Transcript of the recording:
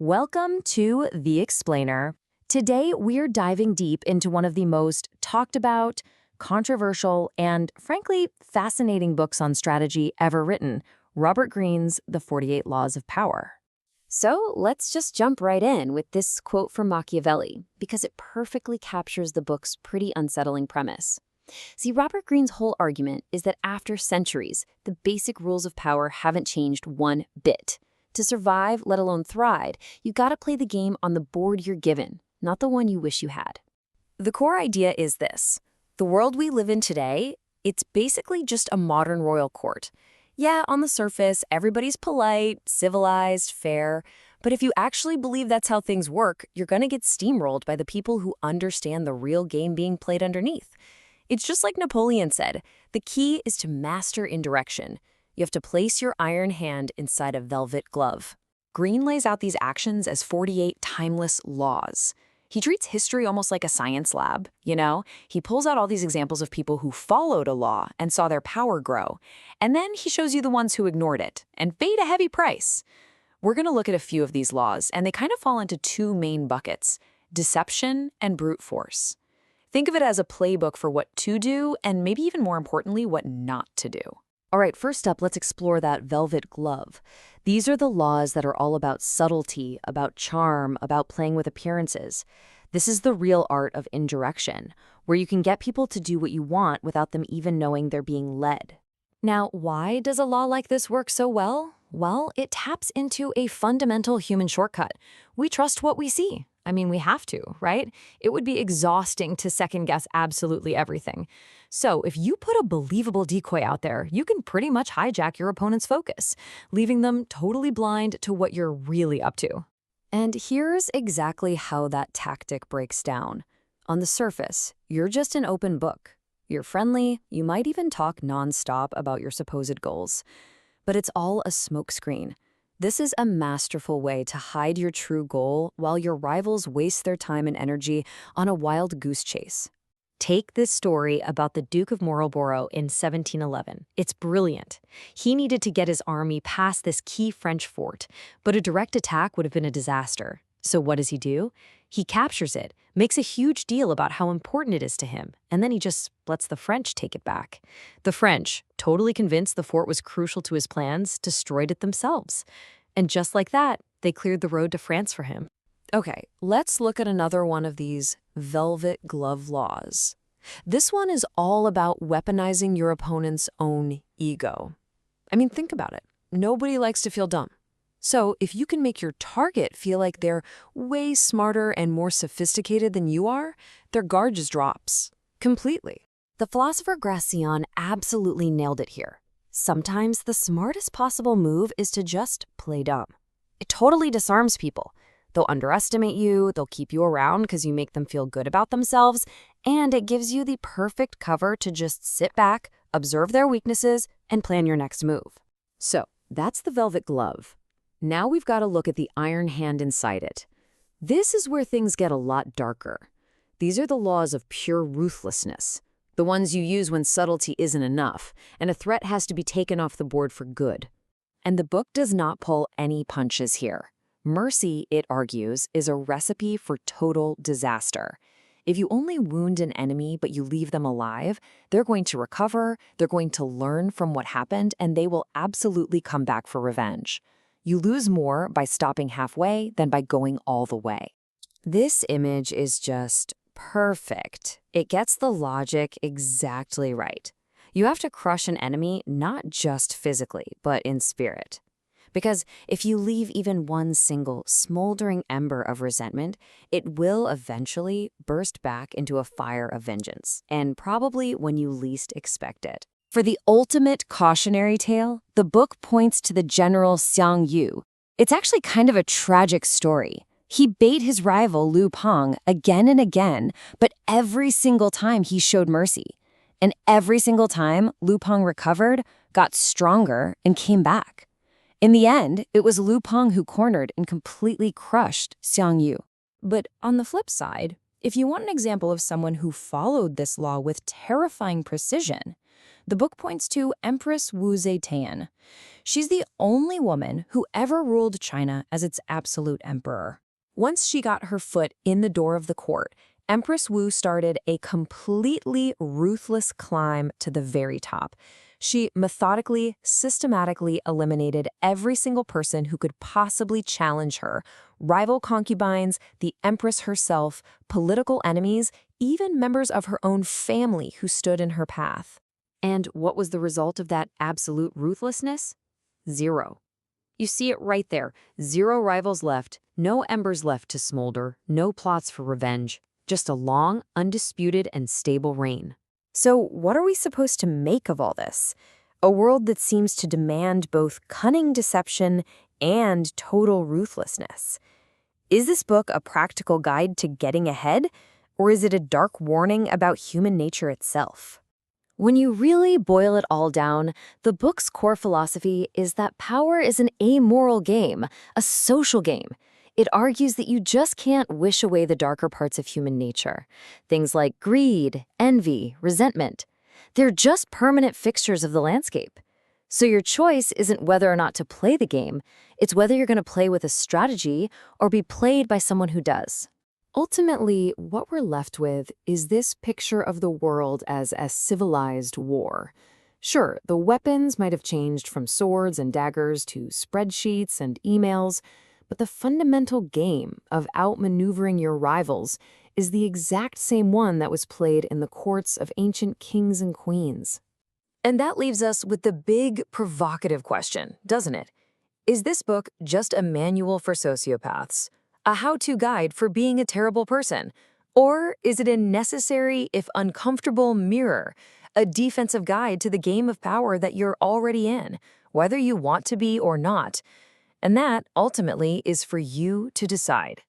Welcome to The Explainer. Today, we're diving deep into one of the most talked about, controversial, and frankly, fascinating books on strategy ever written, Robert Greene's The 48 Laws of Power. So let's just jump right in with this quote from Machiavelli, because it perfectly captures the book's pretty unsettling premise. See, Robert Greene's whole argument is that after centuries, the basic rules of power haven't changed one bit. To survive, let alone thrive, you gotta play the game on the board you're given, not the one you wish you had. The core idea is this. The world we live in today, it's basically just a modern royal court. Yeah, on the surface, everybody's polite, civilized, fair, but if you actually believe that's how things work, you're gonna get steamrolled by the people who understand the real game being played underneath. It's just like Napoleon said, the key is to master indirection. You have to place your iron hand inside a velvet glove. Greene lays out these actions as 48 timeless laws. He treats history almost like a science lab, you know? He pulls out all these examples of people who followed a law and saw their power grow. And then he shows you the ones who ignored it and paid a heavy price. We're going to look at a few of these laws, and they kind of fall into two main buckets: deception and brute force. Think of it as a playbook for what to do and maybe even more importantly, what not to do. All right, first up, let's explore that velvet glove. These are the laws that are all about subtlety, about charm, about playing with appearances. This is the real art of indirection, where you can get people to do what you want without them even knowing they're being led. Now, why does a law like this work so well? Well, it taps into a fundamental human shortcut. We trust what we see. I mean, we have to, right? It would be exhausting to second-guess absolutely everything. So if you put a believable decoy out there, you can pretty much hijack your opponent's focus, leaving them totally blind to what you're really up to. And here's exactly how that tactic breaks down. On the surface, you're just an open book. You're friendly, you might even talk nonstop about your supposed goals. But it's all a smokescreen. This is a masterful way to hide your true goal while your rivals waste their time and energy on a wild goose chase. Take this story about the Duke of Marlborough in 1711. It's brilliant. He needed to get his army past this key French fort, but a direct attack would have been a disaster. So what does he do? He captures it, makes a huge deal about how important it is to him, and then he just lets the French take it back. The French, totally convinced the fort was crucial to his plans, destroyed it themselves. And just like that, they cleared the road to France for him. Okay, let's look at another one of these velvet glove laws. This one is all about weaponizing your opponent's own ego. I mean, think about it. Nobody likes to feel dumb. So if you can make your target feel like they're way smarter and more sophisticated than you are, their guard just drops. Completely. The philosopher Gracian absolutely nailed it here. Sometimes the smartest possible move is to just play dumb. It totally disarms people. They'll underestimate you, they'll keep you around because you make them feel good about themselves, and it gives you the perfect cover to just sit back, observe their weaknesses, and plan your next move. So that's the velvet glove. Now we've got to look at the iron hand inside it. This is where things get a lot darker. These are the laws of pure ruthlessness, the ones you use when subtlety isn't enough, and a threat has to be taken off the board for good. And the book does not pull any punches here. Mercy, it argues, is a recipe for total disaster. If you only wound an enemy but you leave them alive, they're going to recover, they're going to learn from what happened, and they will absolutely come back for revenge. You lose more by stopping halfway than by going all the way. This image is just perfect. It gets the logic exactly right. You have to crush an enemy not just physically, but in spirit. Because if you leave even one single smoldering ember of resentment, it will eventually burst back into a fire of vengeance, and probably when you least expect it. For the ultimate cautionary tale, the book points to the general Xiang Yu. It's actually kind of a tragic story. He bait his rival Lu Peng again and again, but every single time he showed mercy. And every single time Lu Peng recovered, got stronger, and came back. In the end, it was Lu Peng who cornered and completely crushed Xiang Yu. But on the flip side, if you want an example of someone who followed this law with terrifying precision, The book points to Empress Wu Zetian. She's the only woman who ever ruled China as its absolute emperor. Once she got her foot in the door of the court, Empress Wu started a completely ruthless climb to the very top. She methodically, systematically eliminated every single person who could possibly challenge her: rival concubines, the empress herself, political enemies, even members of her own family who stood in her path. And what was the result of that absolute ruthlessness? Zero. You see it right there. Zero rivals left, no embers left to smolder, no plots for revenge. Just a long, undisputed, and stable reign. So what are we supposed to make of all this? A world that seems to demand both cunning deception and total ruthlessness. Is this book a practical guide to getting ahead, or is it a dark warning about human nature itself? When you really boil it all down, the book's core philosophy is that power is an amoral game, a social game. It argues that you just can't wish away the darker parts of human nature. Things like greed, envy, resentment. They're just permanent fixtures of the landscape. So your choice isn't whether or not to play the game, it's whether you're going to play with a strategy or be played by someone who does. Ultimately, what we're left with is this picture of the world as a civilized war. Sure, the weapons might have changed from swords and daggers to spreadsheets and emails, but the fundamental game of outmaneuvering your rivals is the exact same one that was played in the courts of ancient kings and queens. And that leaves us with the big, provocative question, doesn't it? Is this book just a manual for sociopaths? A how-to guide for being a terrible person? Or is it a necessary, if uncomfortable, mirror, a defensive guide to the game of power that you're already in, whether you want to be or not? And that, ultimately, is for you to decide.